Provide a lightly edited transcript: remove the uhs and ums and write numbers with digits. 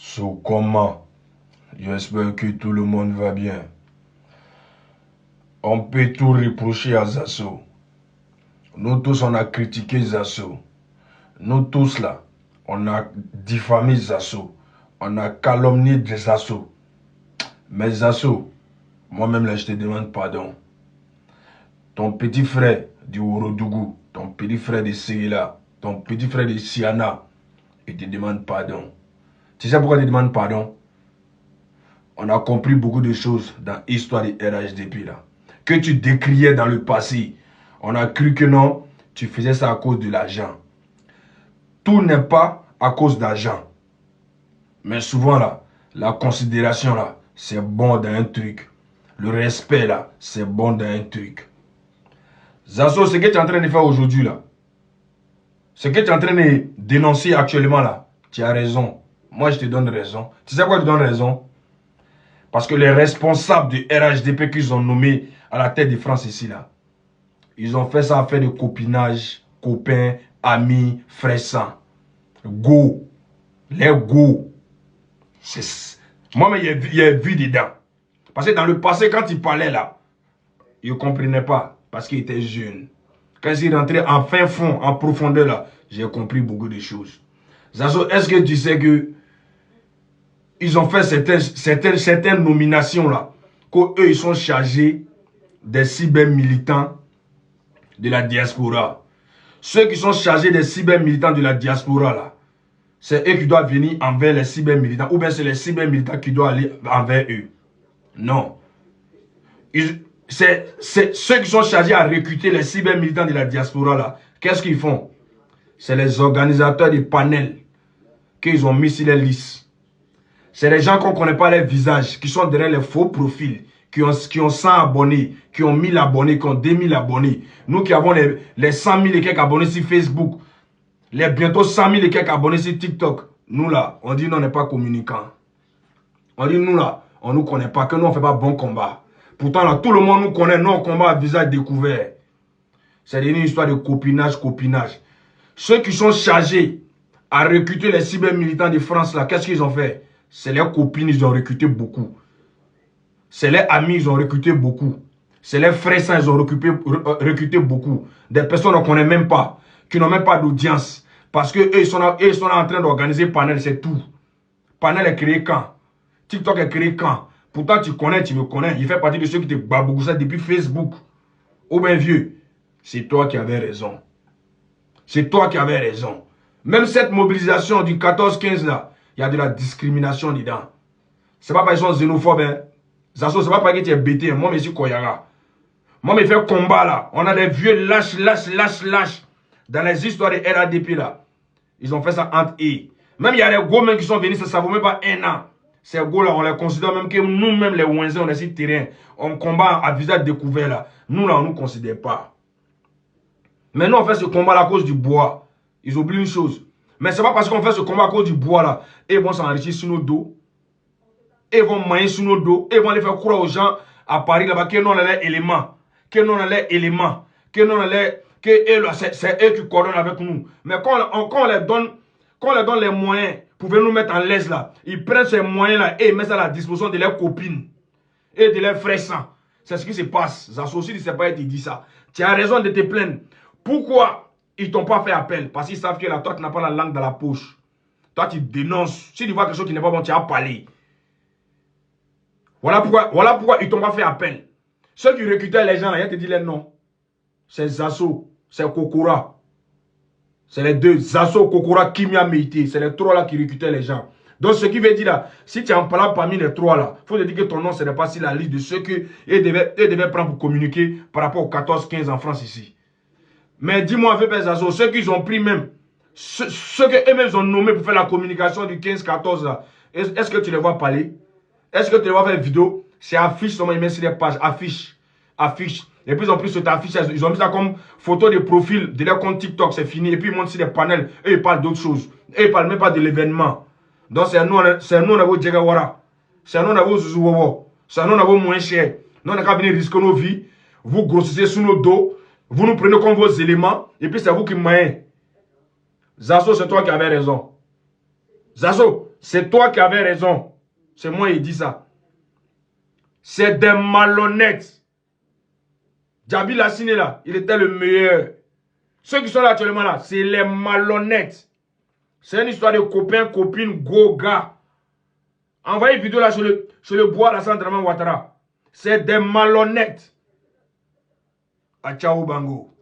So, comment? J'espère que tout le monde va bien. On peut tout reprocher à Zasso. Nous tous, on a critiqué Zasso. Nous tous, là, on a diffamé Zasso. On a calomnié Zasso. Mais Zasso, moi-même, là, je te demande pardon. Ton petit frère du Ourodougou, ton petit frère de Séla, ton petit frère de Siana, il te demande pardon. Tu sais pourquoi il te demande pardon? On a compris beaucoup de choses dans l'histoire du RHDP là. Que tu décriais dans le passé. On a cru que non, tu faisais ça à cause de l'argent. Tout n'est pas à cause d'argent. Mais souvent là, la considération là, c'est bon dans un truc. Le respect là, c'est bon dans un truc. Zasso, ce que tu es en train de faire aujourd'hui là, ce que tu es en train de dénoncer actuellement là, tu as raison. Moi je te donne raison. Tu sais pourquoi je te donne raison? Parce que les responsables du RHDP qu'ils ont nommés à la tête de France ici, là, ils ont fait ça à faire de copinage, copains, amis, frères sang. Go. Les go. Moi, mais il y a vu dedans. Parce que dans le passé, quand il parlait là, il ne comprenait pas. Parce qu'il était jeune. Quand il est rentré en fin fond, en profondeur là, j'ai compris beaucoup de choses. Zazo, est-ce que tu sais que ils ont fait certaines nominations là, qu'eux ils sont chargés des cyber-militants de la diaspora. Ceux qui sont chargés des cyber-militants de la diaspora là, c'est eux qui doivent venir envers les cyber-militants, ou bien c'est les cyber-militants qui doivent aller envers eux. Non. C'est ceux qui sont chargés à recruter les cyber-militants de la diaspora là. Qu'est-ce qu'ils font? C'est les organisateurs des panels qu'ils ont mis sur les listes. C'est les gens qu'on ne connaît pas les visages, qui sont derrière les faux profils, qui ont 100 abonnés, qui ont 1000 abonnés, qui ont 2000 abonnés. Nous qui avons les 100 000 et quelques abonnés sur Facebook, les bientôt 100 000 et quelques abonnés sur TikTok, nous là, on dit non, on n'est pas communicants. On dit nous là, on ne nous connaît pas, que nous on ne fait pas bon combat. Pourtant là, tout le monde nous connaît, nous on combat à visage découvert. C'est une histoire de copinage. Ceux qui sont chargés à recruter les cyber-militants de France là, qu'est-ce qu'ils ont fait? C'est leurs copines, ils ont recruté beaucoup. C'est les amis, ils ont recruté beaucoup. C'est les frères, ils ont recruté beaucoup. Des personnes qu'on ne connaît même pas, qui n'ont même pas d'audience. Parce qu'eux, ils sont en train d'organiser Panel, c'est tout. Panel est créé quand? TikTok est créé quand? Pourtant, tu connais, tu me connais. Il fait partie de ceux qui te babouillent ça depuis Facebook. Oh ben vieux, c'est toi qui avais raison. C'est toi qui avais raison. Même cette mobilisation du 14-15 là, il y a de la discrimination dedans. C'est pas parce qu'ils sont xénophobes. Hein. Zasso, c'est pas parce que tu es bêté. Moi, je suis Koyara. Moi, je fais combat là. On a des vieux lâches. Dans les histoires des RADP là. Ils ont fait ça entre eux. Même il y a des gros même qui sont venus, ça ne vaut même pas un an. Ces gros là, on les considère même que nous-mêmes, les Ouenzés, on est sur le terrain. On combat à visage découvert là. Nous là, on ne nous considère pas. Mais nous, on fait ce combat là à cause du bois. Ils oublient une chose. Mais ce n'est pas parce qu'on fait ce combat à cause du bois là. Et ils vont s'enrichir sur nos dos. Et ils vont manger sur nos dos. Et ils vont aller faire croire aux gens à Paris là-bas que nous on a les éléments. Que nous on a les éléments. Que nous on a les. C'est eux qui coordonnent avec nous. Mais quand on les donne les moyens pour venir nous mettre en l'aise là, ils prennent ces moyens là et ils mettent ça à la disposition de leurs copines et de leurs frères sang. C'est ce qui se passe. Zasso, si tu ne sais pas, il te dit ça. Tu as raison de te plaindre. Pourquoi ils ne t'ont pas fait appel? Parce qu'ils savent que là, toi, tu n'as pas la langue dans la poche. Toi, tu dénonces. Si tu vois quelque chose qui n'est pas bon, tu as parlé. Voilà pourquoi ils ne t'ont pas fait appel. Ceux qui recrutaient les gens, là, ils te disent les noms. C'est Zasso, c'est Kokora. C'est les deux, Zasso, Kokora, Kimia, Meïté. C'est les trois là qui recrutaient les gens. Donc, ce qui veut dire là, si tu es en parlant parmi les trois là, il faut te dire que ton nom, ce n'est pas sur la liste de ceux qu'ils devaient prendre pour communiquer par rapport aux 14-15 en France ici. Mais dis-moi, Zasso, ceux qu'ils ont pris même, ceux qu'eux-mêmes ont nommés pour faire la communication du 15-14 là, est-ce que tu les vois parler? Est-ce que tu les vois faire vidéo? C'est affiche, seulement ils mettent sur les pages, affiche. Et puis ils ont pris cette affiche, ils ont mis ça comme photo de profil de leur compte TikTok, c'est fini. Et puis ils montent sur les panels, eux ils parlent d'autres choses. Eux ils parlent même pas de l'événement. Donc c'est nous, on a vos Djegawara. C'est nous, on a vos Zouzouwowo. C'est nous, on a vos moins chers. Nous, on a qu'à venir risquer nos vies. Vous grossissez sous nos dos. Vous nous prenez comme vos éléments. Et puis c'est vous qui m'aimez. Zasso, c'est toi qui avais raison. Zasso, C'est toi qui avais raison. C'est moi qui dis ça. C'est des malhonnêtes. Djabi Lassine là, il était le meilleur. Ceux qui sont là actuellement là, c'est les malhonnêtes. C'est une histoire de copains, copines, go gars. Envoyez une vidéo là sur le bois Alassane Dramane Ouattara. C'est des malhonnêtes. A ciao bango.